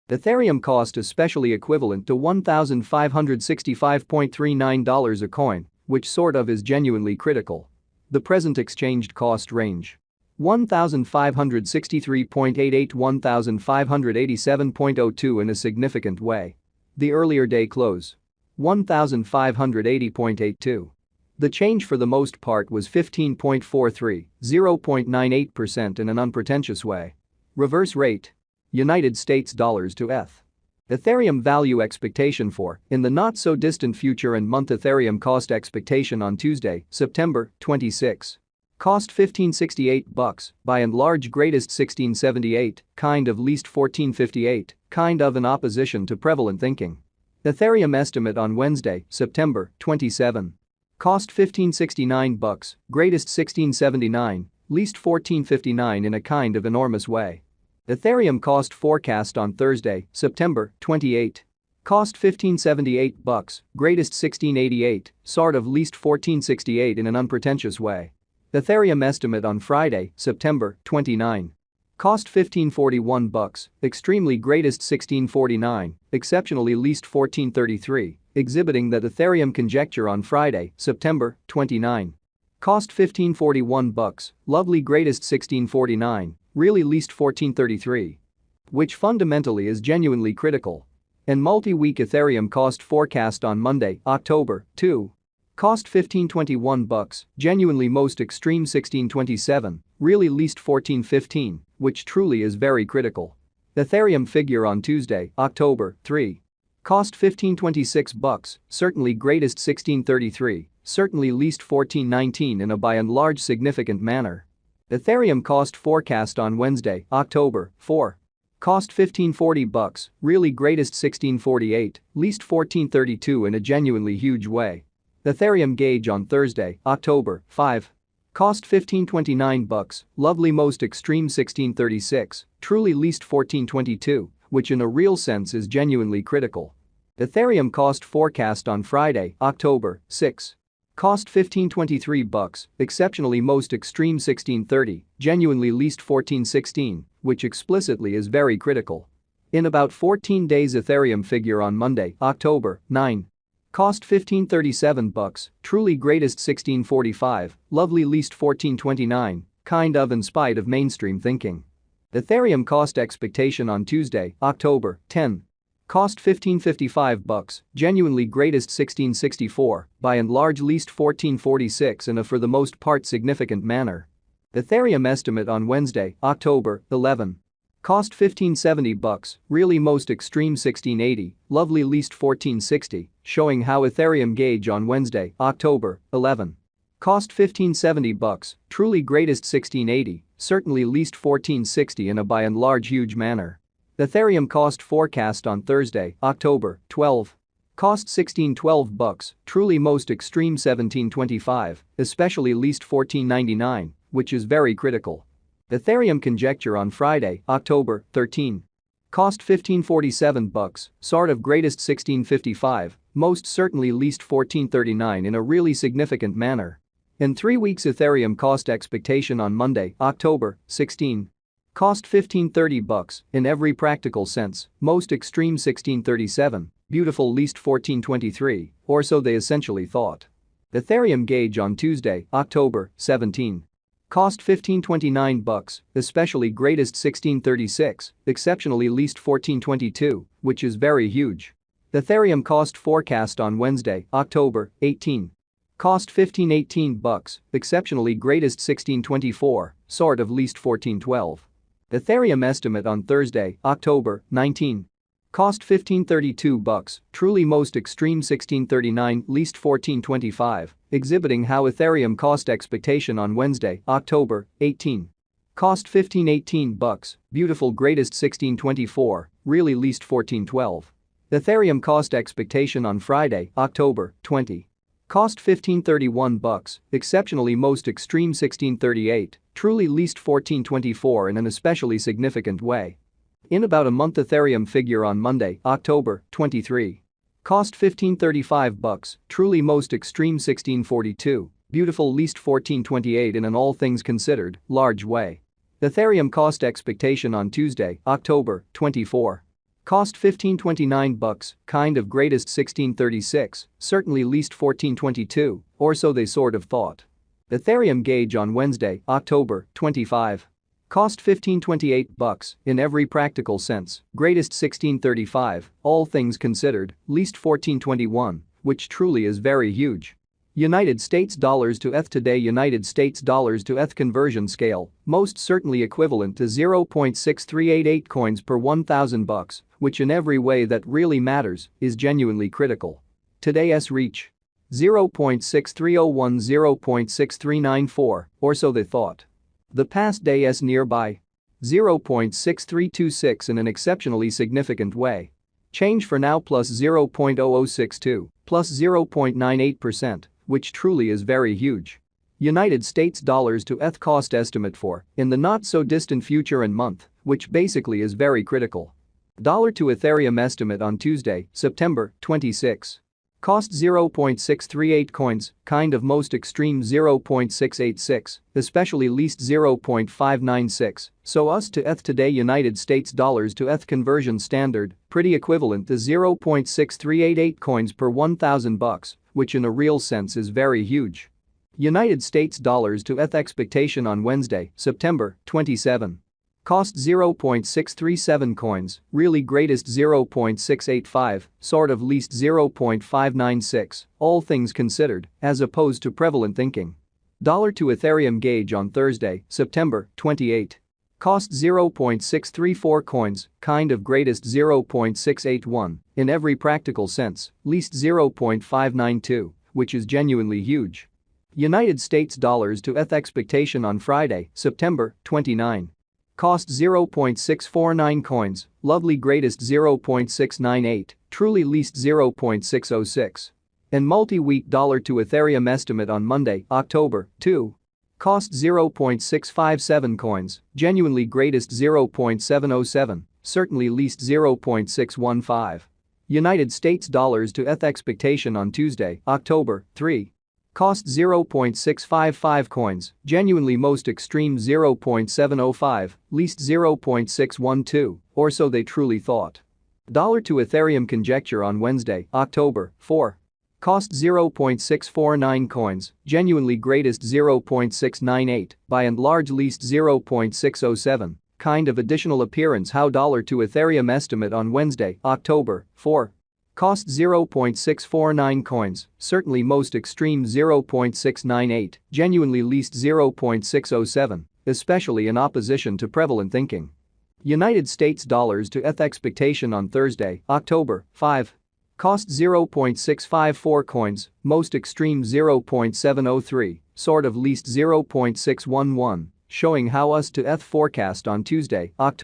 Ethereum cost especially equivalent to $1,565.39 a coin, which sort of is genuinely critical. The present exchanged cost range. 1,563.88 1,587.02 in a significant way. The earlier day close. 1,580.82. The change for the most part was 15.43, 0.98% in an unpretentious way. Reverse rate. United States dollars to ETH. Ethereum value expectation for, in the not-so-distant future and month. Ethereum cost expectation on Tuesday, September 26. Cost $1568, by and large greatest $1678, kind of least $1458, kind of in opposition to prevalent thinking. Ethereum estimate on Wednesday, September 27. Cost $1569, greatest $1679, least $1459 in a kind of enormous way. Ethereum cost forecast on Thursday, September 28. Cost $1578, greatest $1688, sort of least $1468 in an unpretentious way. Ethereum estimate on Friday, September 29. Cost $1541, extremely greatest $1649, exceptionally least $1433, exhibiting that Ethereum conjecture on Friday, September 29. Cost $1541, lovely greatest $1649, really least $1433. Which fundamentally is genuinely critical. And multi-week Ethereum cost forecast on Monday, October 2. Cost $1521, genuinely most extreme $1627, really least $1415, which truly is very critical. Ethereum figure on Tuesday, October 3. Cost $1526, certainly greatest $1633, certainly least $1419 in a by and large significant manner. Ethereum cost forecast on Wednesday, October 4. Cost $1540, really greatest $1648, least $1432 in a genuinely huge way. Ethereum gauge on Thursday, October 5. Cost $1529, lovely most extreme $1636, truly least $1422, which in a real sense is genuinely critical. Ethereum cost forecast on Friday, October 6. Cost $1523, exceptionally most extreme $1630, genuinely least $1416, which explicitly is very critical. In about 14 days Ethereum figure on Monday, October 9. Cost $1537, truly greatest $1645, lovely least $1429, kind of in spite of mainstream thinking. Ethereum cost expectation on Tuesday, October 10. Cost $1555, genuinely greatest $1664, by and large least $1446 in a for the most part significant manner. Ethereum estimate on Wednesday, October 11. Cost $1570, really most extreme $1680, lovely least $1460, showing how Ethereum gauge on Wednesday, October 11. Cost $1570, truly greatest $1680, certainly least $1460 in a by and large huge manner. Ethereum cost forecast on Thursday, October 12. Cost $1612, truly most extreme $1725, especially least $1499, which is very critical. Ethereum conjecture on Friday, October 13. Cost $1547, sort of greatest $1655, most certainly least $1439 in a really significant manner. In 3 weeks Ethereum cost expectation on Monday, October 16. Cost $1530, in every practical sense, most extreme $1637, beautiful least $1423, or so they essentially thought. Ethereum gauge on Tuesday, October 17. Cost $1529, especially greatest $1636, exceptionally least $1422, which is very huge. Ethereum cost forecast on Wednesday, October 18. Cost $1518, exceptionally greatest $1624, sort of least $1412. Ethereum estimate on Thursday, October 19. Cost $1532, truly most extreme $1639, least $1425, exhibiting how Ethereum cost expectation on Wednesday, October 18. Cost $1518, beautiful greatest $1624, really least $1412. Ethereum cost expectation on Friday, October 20. Cost $1531, exceptionally most extreme $1638, truly least $1424 in an especially significant way. In about a month Ethereum figure on Monday, October 23. Cost $1535, truly most extreme $1642, beautiful least $1428 in an all things considered, large way. Ethereum cost expectation on Tuesday, October 24. Cost $15.29, kind of greatest $16.36, certainly least $14.22, or so they sort of thought. Ethereum gauge on Wednesday, October 25. Cost $15.28, in every practical sense, greatest $16.35, all things considered, least $14.21, which truly is very huge. United States dollars to ETH today. United States dollars to ETH conversion scale, most certainly equivalent to 0.6388 coins per $1,000, which in every way that really matters is genuinely critical. Today's reach 0.6301, 0.6394, or so they thought. The past day's nearby 0.6326 in an exceptionally significant way. Change for now plus 0.0062, plus 0.98%, which truly is very huge. United States dollars to ETH cost estimate for, in the not-so-distant future and month, which basically is very critical. Dollar to Ethereum estimate on Tuesday, September 26. Cost 0.638 coins, kind of most extreme 0.686, especially least 0.596, so US to ETH today. United States dollars to ETH conversion standard, pretty equivalent to 0.6388 coins per $1,000, which in a real sense is very huge. United States dollars to ETH expectation on Wednesday, September 27. Cost 0.637 coins, really greatest 0.685, sort of least 0.596, all things considered, as opposed to prevalent thinking. Dollar to Ethereum gauge on Thursday, September 28. Cost 0.634 coins, kind of greatest 0.681, in every practical sense, least 0.592, which is genuinely huge. United States dollars to ETH expectation on Friday, September 29. Cost 0.649 coins, lovely greatest 0.698, truly least 0.606. And multi-week dollar to Ethereum estimate on Monday, October 2. Cost 0.657 coins, genuinely greatest 0.707, certainly least 0.615. United States dollars to ETH expectation on Tuesday, October 3. Cost 0.655 coins, genuinely most extreme 0.705, least 0.612, or so they truly thought. Dollar to Ethereum conjecture on Wednesday, October 4. Cost 0.649 coins, genuinely greatest 0.698, by and large least 0.607, kind of additional appearance. How dollar to Ethereum estimate on Wednesday, October 4. Cost 0.649 coins, certainly most extreme 0.698, genuinely least 0.607, especially in opposition to prevalent thinking. United States dollars to ETH expectation on Thursday, October 5. Cost 0.654 coins, most extreme 0.703, sort of least 0.611, showing how US to ETH forecast on Tuesday, October